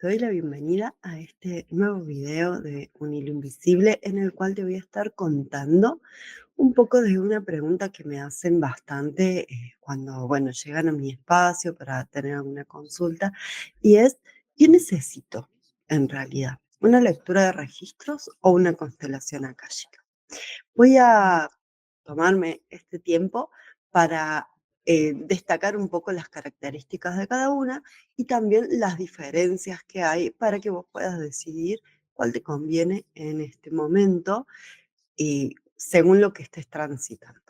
Te doy la bienvenida a este nuevo video de Un hilo invisible en el cual te voy a estar contando un poco de una pregunta que me hacen bastante cuando, bueno, llegan a mi espacio para tener alguna consulta y es, ¿qué necesito en realidad? ¿Una lectura de registros o una constelación akáshica? Voy a tomarme este tiempo para destacar un poco las características de cada una y también las diferencias que hay para que vos puedas decidir cuál te conviene en este momento y según lo que estés transitando.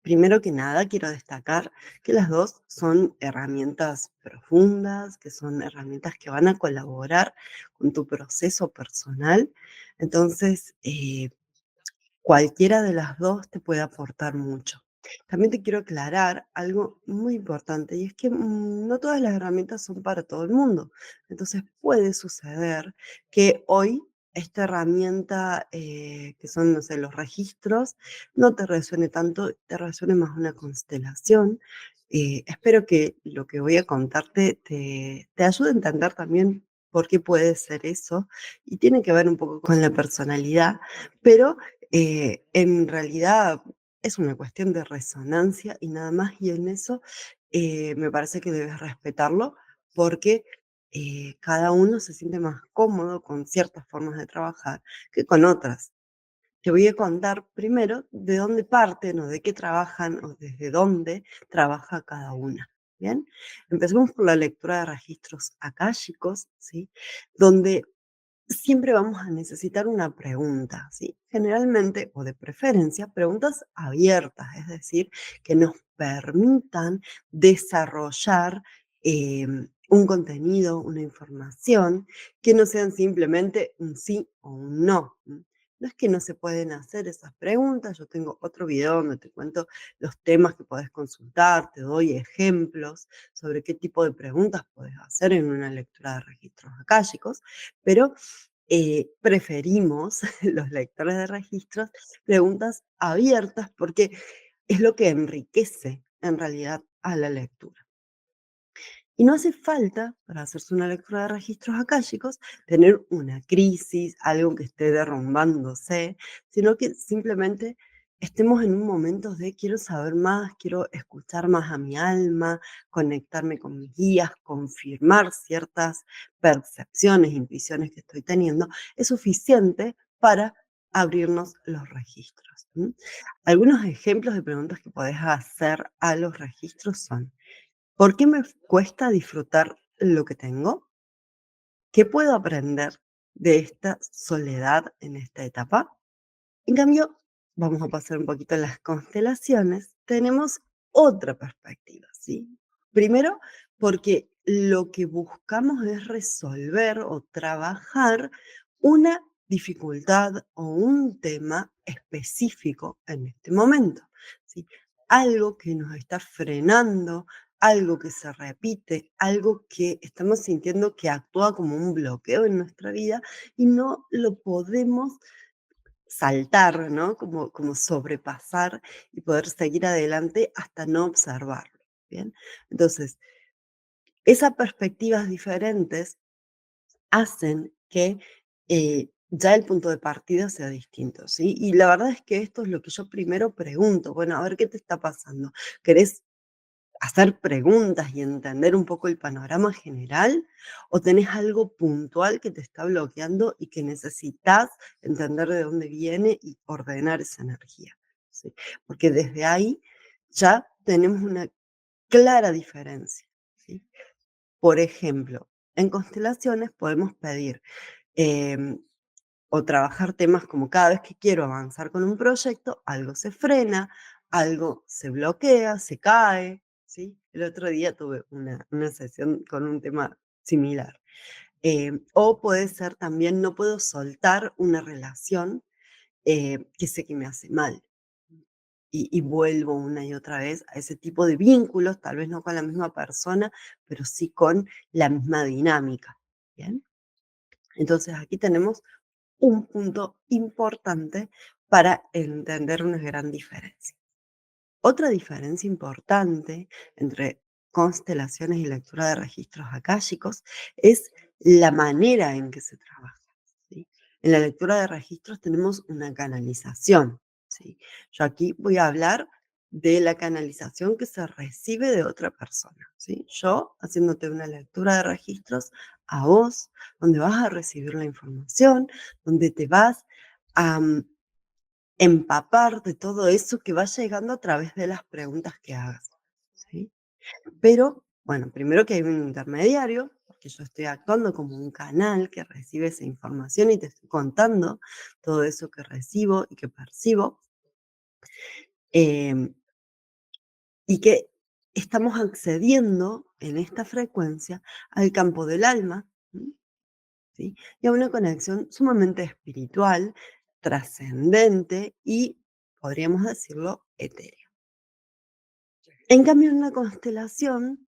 Primero que nada, quiero destacar que las dos son herramientas profundas, que son herramientas que van a colaborar con tu proceso personal. Entonces, cualquiera de las 2 te puede aportar mucho. También te quiero aclarar algo muy importante, y es que, no todas las herramientas son para todo el mundo. Entonces, puede suceder que hoy esta herramienta, que son, no sé, los registros, no te resuene tanto, te resuene más una constelación. Espero que lo que voy a contarte te ayude a entender también por qué puede ser eso, y tiene que ver un poco con la personalidad, pero en realidad es una cuestión de resonancia y nada más, y en eso me parece que debes respetarlo porque cada uno se siente más cómodo con ciertas formas de trabajar que con otras. Te voy a contar primero de dónde parten o de qué trabajan o desde dónde trabaja cada una. Bien, empecemos por la lectura de registros akáshicos, ¿sí? Donde siempre vamos a necesitar una pregunta, ¿sí? Generalmente, o de preferencia, preguntas abiertas, es decir, que nos permitan desarrollar un contenido, una información, que no sean simplemente un sí o un no. No es que no se pueden hacer esas preguntas, yo tengo otro video donde te cuento los temas que podés consultar, te doy ejemplos sobre qué tipo de preguntas podés hacer en una lectura de registros akáshicos, pero preferimos los lectores de registros preguntas abiertas porque es lo que enriquece en realidad a la lectura. Y no hace falta, para hacerse una lectura de registros akáshicos, tener una crisis, algo que esté derrumbándose, sino que simplemente estemos en un momento de quiero saber más, quiero escuchar más a mi alma, conectarme con mis guías, confirmar ciertas percepciones, intuiciones que estoy teniendo, es suficiente para abrirnos los registros. Algunos ejemplos de preguntas que podés hacer a los registros son: ¿por qué me cuesta disfrutar lo que tengo? ¿Qué puedo aprender de esta soledad en esta etapa? En cambio, vamos a pasar un poquito a las constelaciones. Tenemos otra perspectiva, ¿sí? Primero, porque lo que buscamos es resolver o trabajar una dificultad o un tema específico en este momento, ¿sí? Algo que nos está frenando, algo que se repite, algo que estamos sintiendo que actúa como un bloqueo en nuestra vida y no lo podemos saltar, ¿no? Como sobrepasar y poder seguir adelante hasta no observarlo, ¿bien? Entonces, esas perspectivas diferentes hacen que ya el punto de partida sea distinto, ¿sí? Y la verdad es que esto es lo que yo primero pregunto, bueno, a ver qué te está pasando. ¿Querés hacer preguntas y entender un poco el panorama general, o tenés algo puntual que te está bloqueando y que necesitas entender de dónde viene y ordenar esa energía? ¿Sí? Porque desde ahí ya tenemos una clara diferencia, ¿sí? Por ejemplo, en constelaciones podemos pedir em, o trabajar temas como cada vez que quiero avanzar con un proyecto, algo se frena, algo se bloquea, se cae, ¿sí? El otro día tuve una sesión con un tema similar. O puede ser también, no puedo soltar una relación que sé que me hace mal. Y vuelvo una y otra vez a ese tipo de vínculos, tal vez no con la misma persona, pero sí con la misma dinámica. ¿Bien? Entonces aquí tenemos un punto importante para entender una gran diferencia. Otra diferencia importante entre constelaciones y lectura de registros akáshicos es la manera en que se trabaja, ¿sí? En la lectura de registros tenemos una canalización, ¿sí? Yo aquí voy a hablar de la canalización que se recibe de otra persona, ¿sí? Yo haciéndote una lectura de registros a vos, donde vas a recibir la información, donde te vas a empapar de todo eso que va llegando a través de las preguntas que hagas, ¿sí? Pero, bueno, primero que hay un intermediario, porque yo estoy actuando como un canal que recibe esa información y te estoy contando todo eso que recibo y que percibo, em, y que estamos accediendo en esta frecuencia al campo del alma, ¿m? ¿Sí? Y a una conexión sumamente espiritual, trascendente y, podríamos decirlo, etérea. En cambio, en una constelación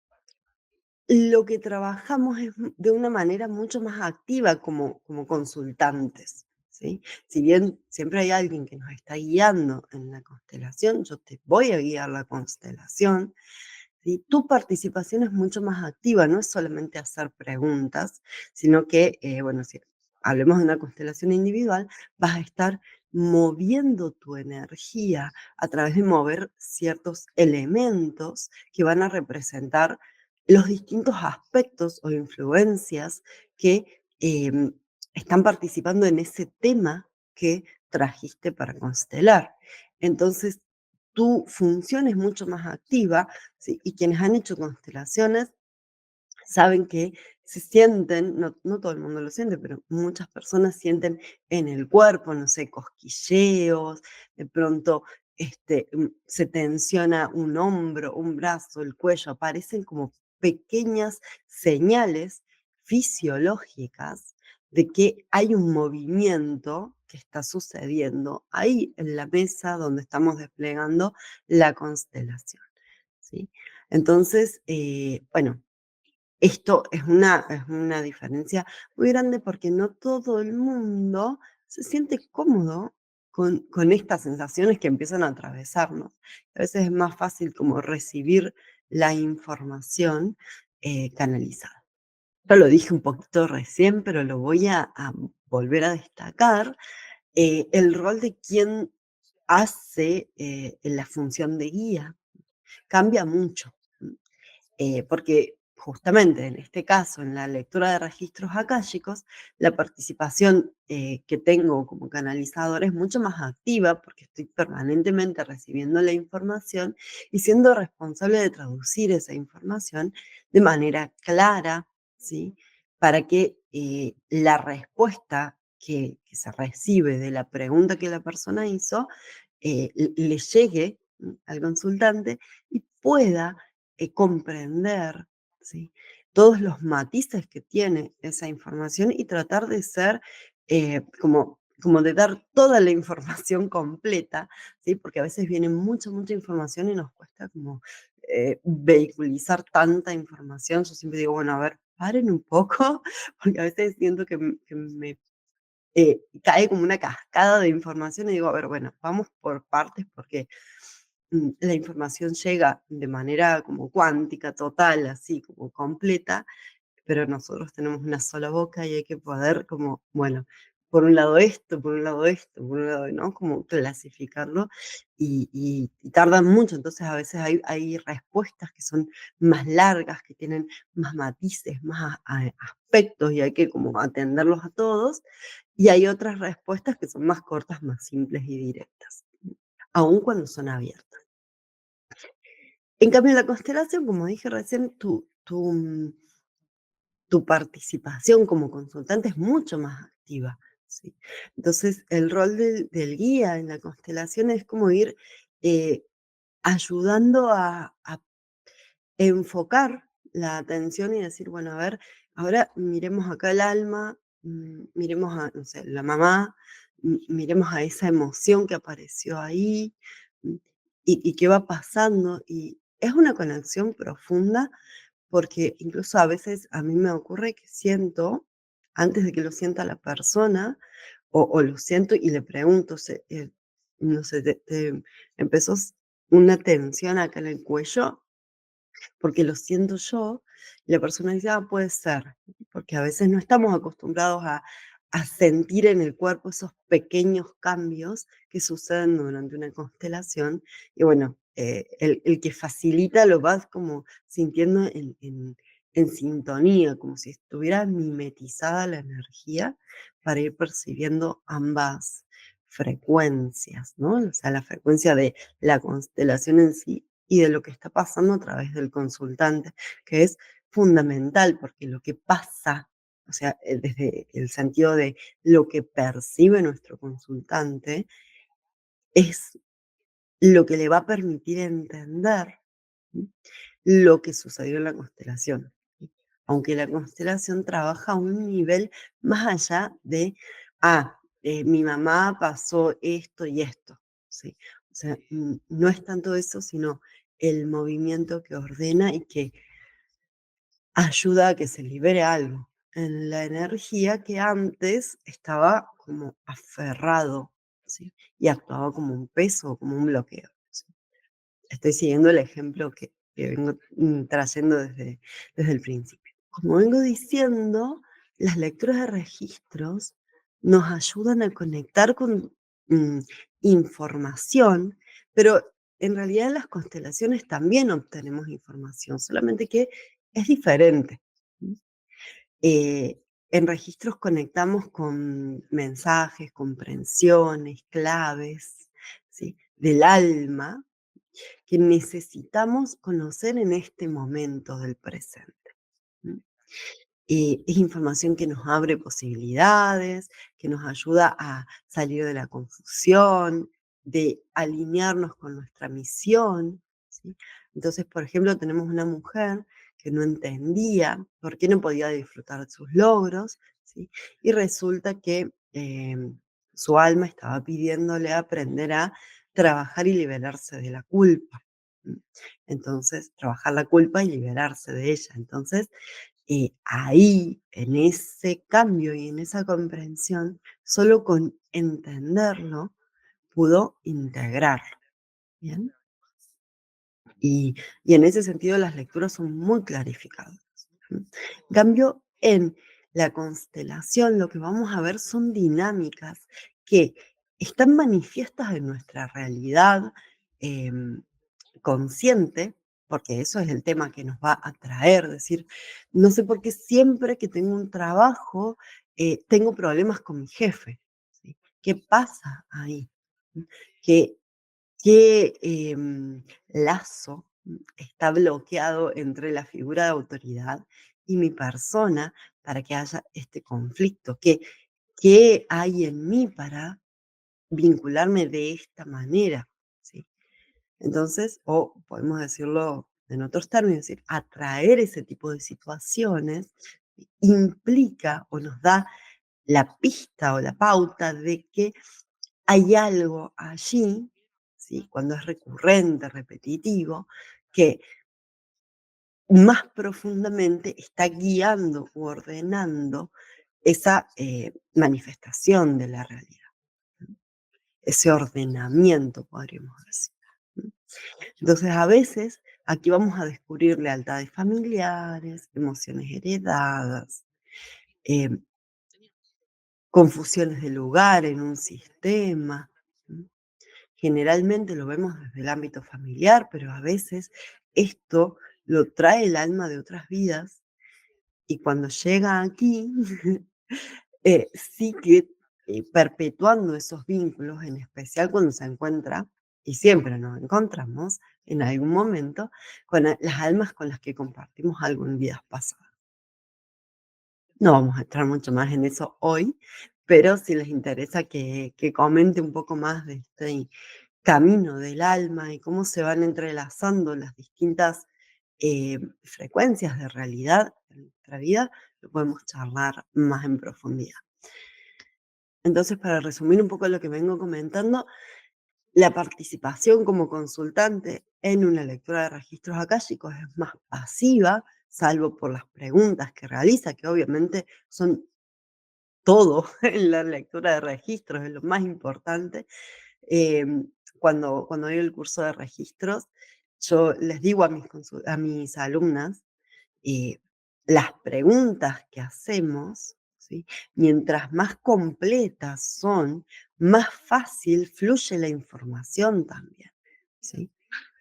lo que trabajamos es de una manera mucho más activa como consultantes, ¿sí? Si bien siempre hay alguien que nos está guiando en la constelación, yo te voy a guiar la constelación, ¿sí? Tu participación es mucho más activa, no es solamente hacer preguntas, sino que, bueno, si hablemos de una constelación individual, vas a estar moviendo tu energía a través de mover ciertos elementos que van a representar los distintos aspectos o influencias que están participando en ese tema que trajiste para constelar. Entonces, tu función es mucho más activa, ¿sí? Y quienes han hecho constelaciones saben que se sienten, no todo el mundo lo siente, pero muchas personas sienten en el cuerpo, no sé, cosquilleos, de pronto se tensiona un hombro, un brazo, el cuello, aparecen como pequeñas señales fisiológicas de que hay un movimiento que está sucediendo ahí en la mesa donde estamos desplegando la constelación, ¿sí? Entonces, bueno, esto es una diferencia muy grande porque no todo el mundo se siente cómodo con estas sensaciones que empiezan a atravesarnos. A veces es más fácil como recibir la información canalizada. Ya lo dije un poquito recién, pero lo voy a volver a destacar. El rol de quien hace la función de guía cambia mucho. Porque justamente en este caso, en la lectura de registros akáshicos, la participación que tengo como canalizador es mucho más activa porque estoy permanentemente recibiendo la información y siendo responsable de traducir esa información de manera clara, ¿sí? Para que la respuesta que se recibe de la pregunta que la persona hizo le llegue al consultante y pueda comprender, ¿sí? Todos los matices que tiene esa información y tratar de ser como de dar toda la información completa, ¿sí? Porque a veces viene mucha, mucha información y nos cuesta como vehiculizar tanta información. Yo siempre digo, bueno, a ver, paren un poco, porque a veces siento que me cae como una cascada de información y digo, a ver, bueno, vamos por partes porque la información llega de manera como cuántica, total, así como completa, pero nosotros tenemos una sola boca y hay que poder como, bueno, por un lado esto, por un lado esto, por un lado, ¿no? Como clasificarlo y tardan mucho, entonces a veces hay respuestas que son más largas, que tienen más matices, más aspectos y hay que como atenderlos a todos, y hay otras respuestas que son más cortas, más simples y directas, aun cuando son abiertas. En cambio, en la constelación, como dije recién, tu participación como consultante es mucho más activa, ¿sí? Entonces, el rol del guía en la constelación es como ir eh, ayudando a enfocar la atención y decir, bueno, a ver, ahora miremos acá el alma, miremos a, no sé, la mamá, miremos a esa emoción que apareció ahí mm, y qué va pasando. Y es una conexión profunda porque incluso a veces a mí me ocurre que siento, antes de que lo sienta la persona, o lo siento y le pregunto, no sé, te empezó una tensión acá en el cuello porque lo siento yo, Y la persona dice, ah, puede ser, porque a veces no estamos acostumbrados a sentir en el cuerpo esos pequeños cambios que suceden durante una constelación. Y bueno, el que facilita lo vas como sintiendo en sintonía, como si estuviera mimetizada la energía para ir percibiendo ambas frecuencias, ¿no? O sea, la frecuencia de la constelación en sí y de lo que está pasando a través del consultante, que es fundamental, porque lo que pasa, o sea, desde el sentido de lo que percibe nuestro consultante, es lo que le va a permitir entender, ¿sí? Lo que sucedió en la constelación, ¿sí? Aunque la constelación trabaja a un nivel más allá de, mi mamá pasó esto y esto, ¿sí? O sea, no es tanto eso, sino el movimiento que ordena y que ayuda a que se libere algo en la energía que antes estaba como aferrado, ¿sí? Y actuaba como un peso, como un bloqueo, ¿sí? Estoy siguiendo el ejemplo que vengo trayendo desde el principio. Como vengo diciendo, las lecturas de registros nos ayudan a conectar con mm, información, pero en realidad en las constelaciones también obtenemos información, solamente que es diferente. ¿Mm? Eh, en registros conectamos con mensajes, comprensiones, claves, ¿sí? Del alma que necesitamos conocer en este momento del presente. ¿Mm? Es información que nos abre posibilidades, que nos ayuda a salir de la confusión, de alinearnos con nuestra misión, ¿sí? Entonces, por ejemplo, tenemos una mujer que no entendía por qué no podía disfrutar de sus logros, ¿sí? Y resulta que su alma estaba pidiéndole aprender a trabajar y liberarse de la culpa. ¿M? Entonces, trabajar la culpa y liberarse de ella. Entonces, ahí, en ese cambio y en esa comprensión, solo con entenderlo pudo integrarlo, ¿bien? Y en ese sentido las lecturas son muy clarificadoras. ¿M? En cambio, en la constelación lo que vamos a ver son dinámicas que están manifiestas en nuestra realidad, em, consciente, porque eso es el tema que nos va a traer, decir, no sé por qué siempre que tengo un trabajo, tengo problemas con mi jefe, ¿sí? ¿Qué pasa ahí? ¿Mm? ¿Qué, qué lazo está bloqueado entre la figura de autoridad y mi persona para que haya este conflicto? ¿Qué hay en mí para vincularme de esta manera? ¿Sí? Entonces, o podemos decirlo en otros términos, es decir, atraer ese tipo de situaciones implica o nos da la pista o la pauta de que hay algo allí, ¿sí? Cuando es recurrente, repetitivo, que más profundamente está guiando u ordenando esa manifestación de la realidad, ese ordenamiento, podríamos decir. Entonces, a veces aquí vamos a descubrir lealtades familiares, emociones heredadas, em, confusiones de lugar en un sistema. ¿M? Generalmente lo vemos desde el ámbito familiar, pero a veces esto lo trae el alma de otras vidas y cuando llega aquí, sigue perpetuando esos vínculos, en especial cuando se encuentra, y siempre nos encontramos en algún momento, con las almas con las que compartimos algo en vidas pasadas. No vamos a entrar mucho más en eso hoy, pero si les interesa que comente un poco más de este camino del alma y cómo se van entrelazando las distintas frecuencias de realidad en nuestra vida, lo podemos charlar más en profundidad. Entonces, para resumir un poco lo que vengo comentando, la participación como consultante en una lectura de registros akáshicos es más pasiva, salvo por las preguntas que realiza, que obviamente son todo en la lectura de registros, es lo más importante. Cuando doy el curso de registros, yo les digo a mis alumnas eh, las preguntas que hacemos, ¿sí? Mientras más completas son, más fácil fluye la información también, ¿sí?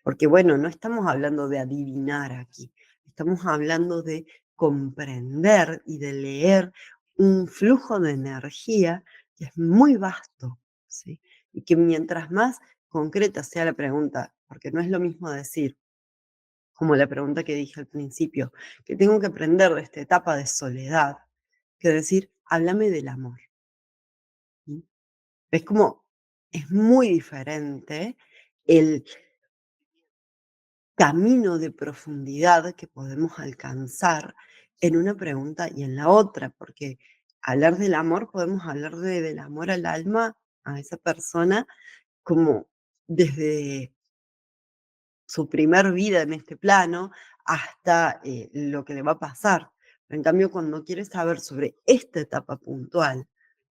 Porque bueno, no estamos hablando de adivinar aquí, estamos hablando de comprender y de leer un flujo de energía que es muy vasto, ¿sí? Y que mientras más concreta sea la pregunta, porque no es lo mismo decir, como la pregunta que dije al principio, que tengo que aprender de esta etapa de soledad, que decir, háblame del amor. ¿Sí? Es como, es muy diferente el camino de profundidad que podemos alcanzar en una pregunta y en la otra, porque hablar del amor, podemos hablar del amor al alma, a esa persona, como desde su primer vida en este plano hasta lo que le va a pasar. En cambio, cuando quieres saber sobre esta etapa puntual,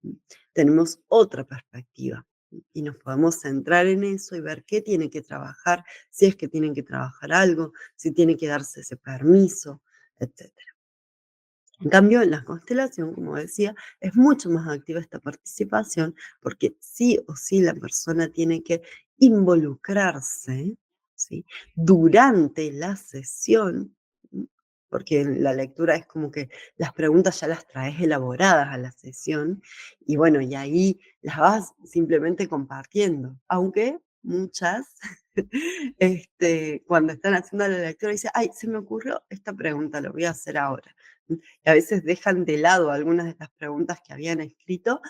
¿m? Tenemos otra perspectiva y nos podemos centrar en eso y ver qué tiene que trabajar, si es que tienen que trabajar algo, si tiene que darse ese permiso, etcétera. En cambio, en la constelación, como decía, es mucho más activa esta participación porque sí o sí la persona tiene que involucrarse, ¿sí? Durante la sesión, ¿m? Porque en la lectura es como que las preguntas ya las traes elaboradas a la sesión y bueno, y ahí las vas simplemente compartiendo, aunque muchas, cuando están haciendo la lectura, dicen, ay, se me ocurrió esta pregunta, lo voy a hacer ahora. Y a veces dejan de lado algunas de las preguntas que habían escrito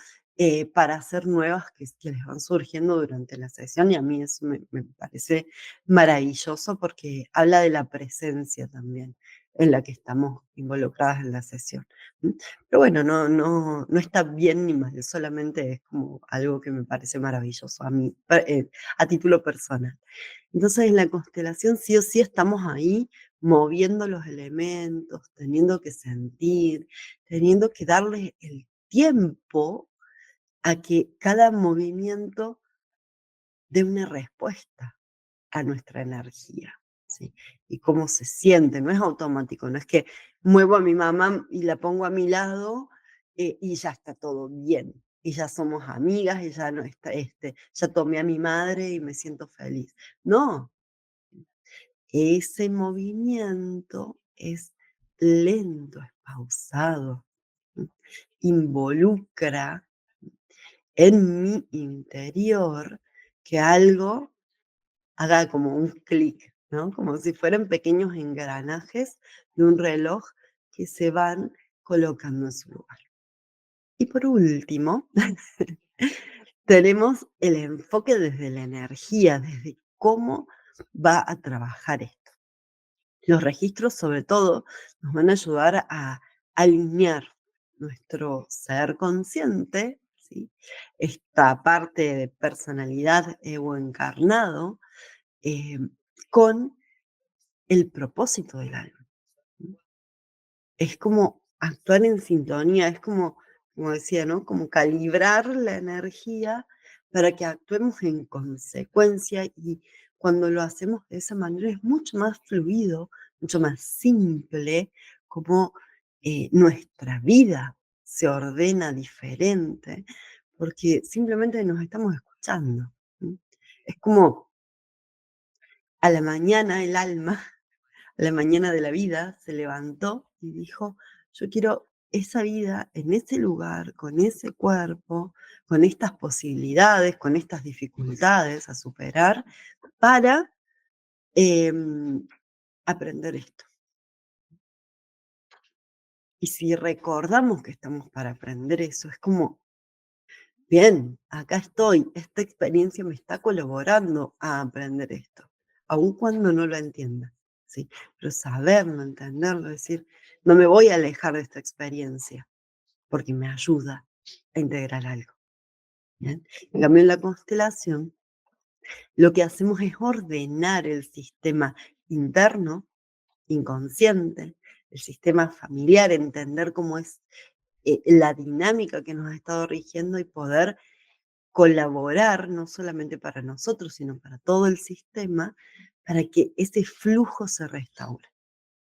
para hacer nuevas que les van surgiendo durante la sesión y a mí eso me parece maravilloso porque habla de la presencia también en la que estamos involucradas en la sesión. ¿M? Pero bueno, no está bien ni mal, solamente es como algo que me parece maravilloso a mí, a título personal. Entonces, en la constelación sí o sí estamos ahí moviendo los elementos, teniendo que sentir, teniendo que darle el tiempo a que cada movimiento dé una respuesta a nuestra energía, ¿sí? Y cómo se siente, no es automático, no es que muevo a mi mamá y la pongo a mi lado y ya está todo bien. Y ya somos amigas y ya no está, ya tomé a mi madre y me siento feliz. No, ese movimiento es lento, es pausado, ¿m? Involucra en mi interior que algo haga como un clic, ¿no? Como si fueran pequeños engranajes de un reloj que se van colocando en su lugar. Y por último, tenemos el enfoque desde la energía, desde cómo va a trabajar esto. Los registros, sobre todo, nos van a ayudar a alinear nuestro ser consciente, ¿sí? Esta parte de personalidad ego encarnado, eh, con el propósito del alma. ¿M? Es como actuar en sintonía, es como decía, ¿no? Como calibrar la energía para que actuemos en consecuencia y cuando lo hacemos de esa manera es mucho más fluido, mucho más simple, como nuestra vida se ordena diferente, porque simplemente nos estamos escuchando. ¿M? Es como a la mañana el alma a la mañana de la vida se levantó y dijo, yo quiero esa vida en ese lugar, con ese cuerpo, con estas posibilidades, con estas dificultades a superar para em, aprender esto. Y si recordamos que estamos para aprender eso, es como, bien, acá estoy, esta experiencia me está colaborando a aprender esto, aun cuando no lo entienda, ¿sí? Pero saberlo, entenderlo, decir, no me voy a alejar de esta experiencia porque me ayuda a integrar algo, ¿bien? En cambio, en la constelación, lo que hacemos es ordenar el sistema interno, inconsciente, el sistema familiar, entender cómo es la dinámica que nos ha estado rigiendo y poder colaborar, no solamente para nosotros, sino para todo el sistema, para que ese flujo se restaure.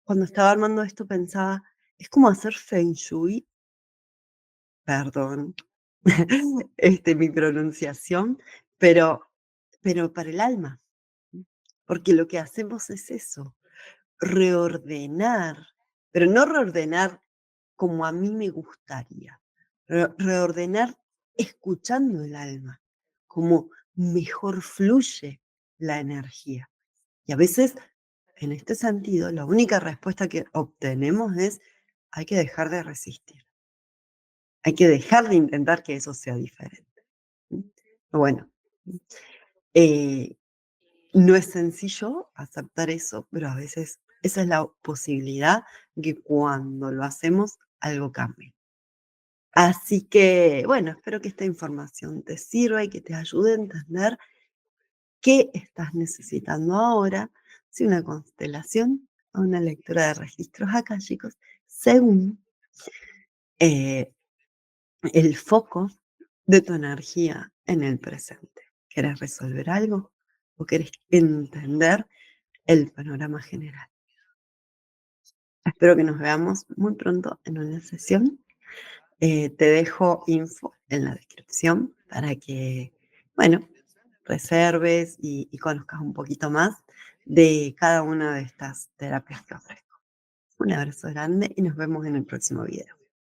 cuando estaba armando esto pensaba, es como hacer Feng Shui, perdón, mi pronunciación, pero para el alma, porque lo que hacemos es eso, reordenar, pero no reordenar como a mí me gustaría, reordenar escuchando el alma, como mejor fluye la energía. Y a veces, en este sentido, la única respuesta que obtenemos es: hay que dejar de resistir, hay que dejar de intentar que eso sea diferente. ¿Mm? Bueno, eh, no es sencillo aceptar eso, pero a veces esa es la posibilidad que cuando lo hacemos, algo cambie. Así que, bueno, espero que esta información te sirva y que te ayude a entender qué estás necesitando ahora, si una constelación o una lectura de registros akáshicos, según eh, el foco de tu energía en el presente. ¿Querés resolver algo o querés entender el panorama general? Espero que nos veamos muy pronto en una sesión. Te dejo info en la descripción para que, bueno, reserves y conozcas un poquito más de cada una de estas terapias que ofrezco. Un abrazo grande y nos vemos en el próximo video.